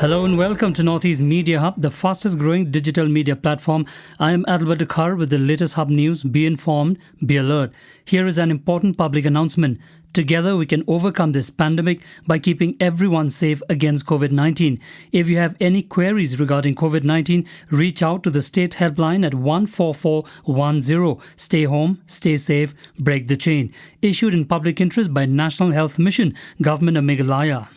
Hello and welcome to Northeast Media Hub, the fastest growing digital media platform. I am Adalbert Dakhar with the latest Hub news. Be informed, be alert. Here is an important public announcement. Together we can overcome this pandemic by keeping everyone safe against COVID-19. If you have any queries regarding COVID-19, reach out to the state helpline at 14410. Stay home, stay safe, break the chain. Issued in public interest by National Health Mission, Government of Meghalaya.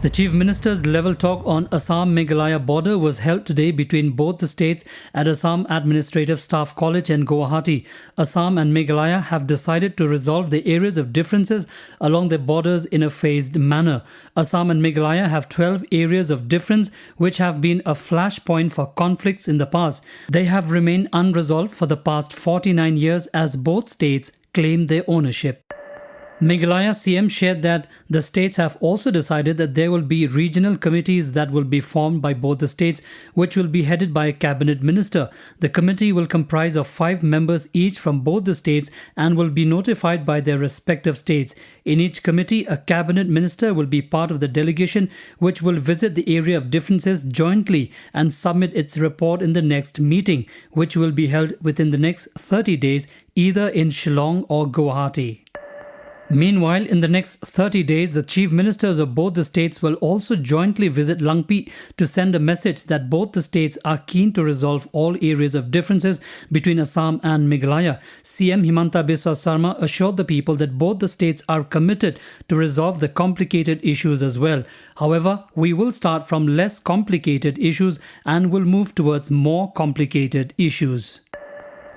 The Chief Minister's level talk on Assam-Meghalaya border was held today between both the states at Assam Administrative Staff College and Guwahati. Assam and Meghalaya have decided to resolve the areas of differences along their borders in a phased manner. Assam and Meghalaya have 12 areas of difference which have been a flashpoint for conflicts in the past. They have remained unresolved for the past 49 years as both states claim their ownership. Meghalaya CM shared that the states have also decided that there will be regional committees that will be formed by both the states, which will be headed by a cabinet minister. The committee will comprise of 5 members each from both the states and will be notified by their respective states. In each committee, a cabinet minister will be part of the delegation which will visit the area of differences jointly and submit its report in the next meeting, which will be held within the next 30 days, either in Shillong or Guwahati. Meanwhile, in the next 30 days, the chief ministers of both the states will also jointly visit Langpi to send a message that both the states are keen to resolve all areas of differences between Assam and Meghalaya. CM Himanta Biswa Sarma assured the people that both the states are committed to resolve the complicated issues as well. However, we will start from less complicated issues and will move towards more complicated issues.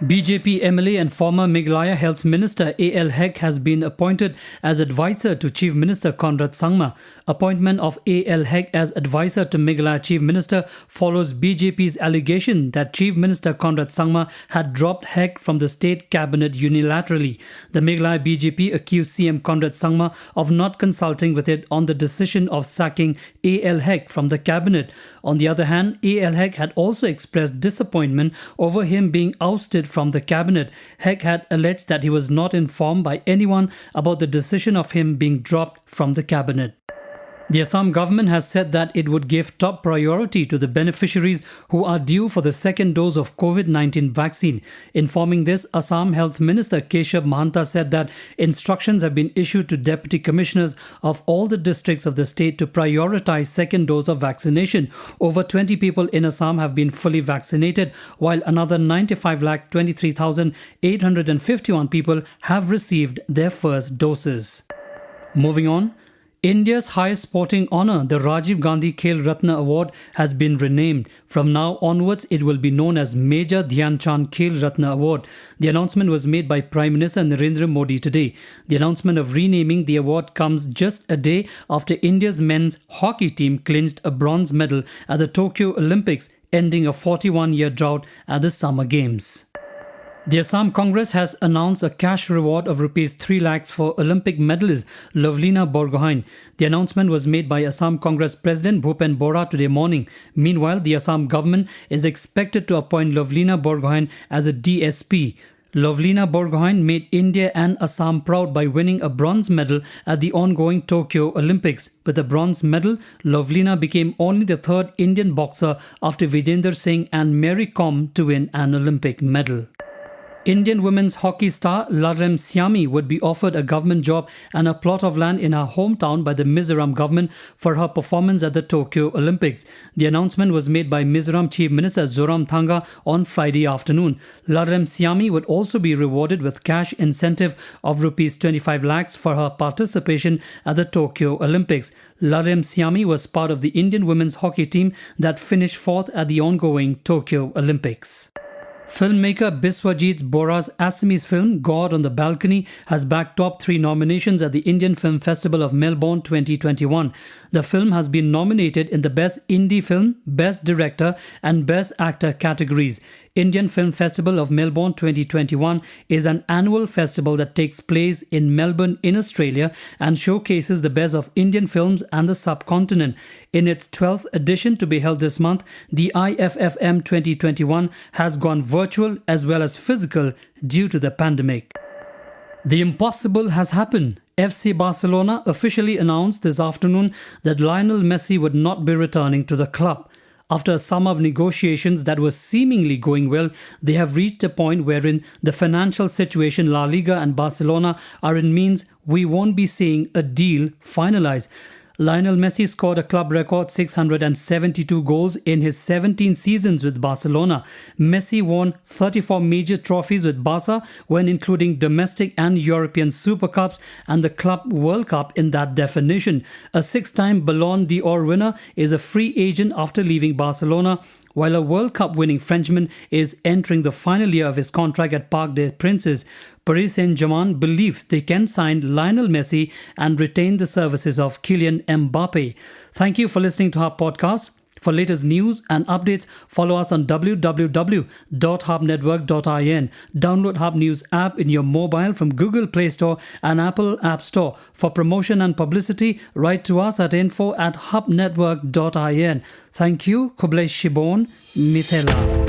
BJP MLA and former Meghalaya Health Minister A.L. Hek has been appointed as advisor to Chief Minister Conrad Sangma. Appointment of A.L. Hek as advisor to Meghalaya Chief Minister follows BJP's allegation that Chief Minister Conrad Sangma had dropped Hek from the state cabinet unilaterally. The Meghalaya BJP accused CM Conrad Sangma of not consulting with it on the decision of sacking A.L. Hek from the cabinet. On the other hand, A.L. Hek had also expressed disappointment over him being ousted from the cabinet. Hek had alleged that he was not informed by anyone about the decision of him being dropped from the cabinet. The Assam government has said that it would give top priority to the beneficiaries who are due for the second dose of COVID-19 vaccine. Informing this, Assam Health Minister Keshab Mahanta said that instructions have been issued to deputy commissioners of all the districts of the state to prioritize second dose of vaccination. Over 20 people in Assam have been fully vaccinated, while another 95,23,851 people have received their first doses. Moving on. India's highest sporting honour, the Rajiv Gandhi Khel Ratna Award, has been renamed. From now onwards, it will be known as Major Dhyan Chand Khel Ratna Award. The announcement was made by Prime Minister Narendra Modi today. The announcement of renaming the award comes just a day after India's men's hockey team clinched a bronze medal at the Tokyo Olympics, ending a 41-year drought at the Summer Games. The Assam Congress has announced a cash reward of Rs 3 lakhs for Olympic medalist Lovelina Borgohain. The announcement was made by Assam Congress President Bhupen Bora today morning. Meanwhile, the Assam government is expected to appoint Lovelina Borgohain as a DSP. Lovelina Borgohain made India and Assam proud by winning a bronze medal at the ongoing Tokyo Olympics. With a bronze medal, Lovelina became only the third Indian boxer after Vijender Singh and Mary Kom to win an Olympic medal. Indian women's hockey star Larem Siami would be offered a government job and a plot of land in her hometown by the Mizoram government for her performance at the Tokyo Olympics. The announcement was made by Mizoram Chief Minister Zoramthanga on Friday afternoon. Larem Siami would also be rewarded with cash incentive of Rs 25 lakhs for her participation at the Tokyo Olympics. Larem Siami was part of the Indian women's hockey team that finished 4th at the ongoing Tokyo Olympics. Filmmaker Biswajit Bora's Assamese film God on the Balcony has bagged top 3 nominations at the Indian Film Festival of Melbourne 2021. The film has been nominated in the Best Indie Film, Best Director and Best Actor categories. Indian Film Festival of Melbourne 2021 is an annual festival that takes place in Melbourne in Australia and showcases the best of Indian films and the subcontinent. In its 12th edition to be held this month, the IFFM 2021 has gone virtual as well as physical due to the pandemic. The impossible has happened. FC Barcelona officially announced this afternoon that Lionel Messi would not be returning to the club. After a summer of negotiations that were seemingly going well, they have reached a point wherein the financial situation La Liga and Barcelona are in means we won't be seeing a deal finalized. Lionel Messi scored a club record 672 goals in his 17 seasons with Barcelona. Messi won 34 major trophies with Barca when including domestic and European Super Cups and the Club World Cup in that definition. A 6-time Ballon d'Or winner is a free agent after leaving Barcelona, while a World Cup winning Frenchman is entering the final year of his contract at Parc des Princes. Paris Saint-Germain believe they can sign Lionel Messi and retain the services of Kylian Mbappe. Thank you for listening to our podcast. For latest news and updates, follow us on www.hubnetwork.in. Download Hub News app in your mobile from Google Play Store and Apple App Store. For promotion and publicity, write to us at info@hubnetwork.in. Thank you. Kublai Shibon, Mithela.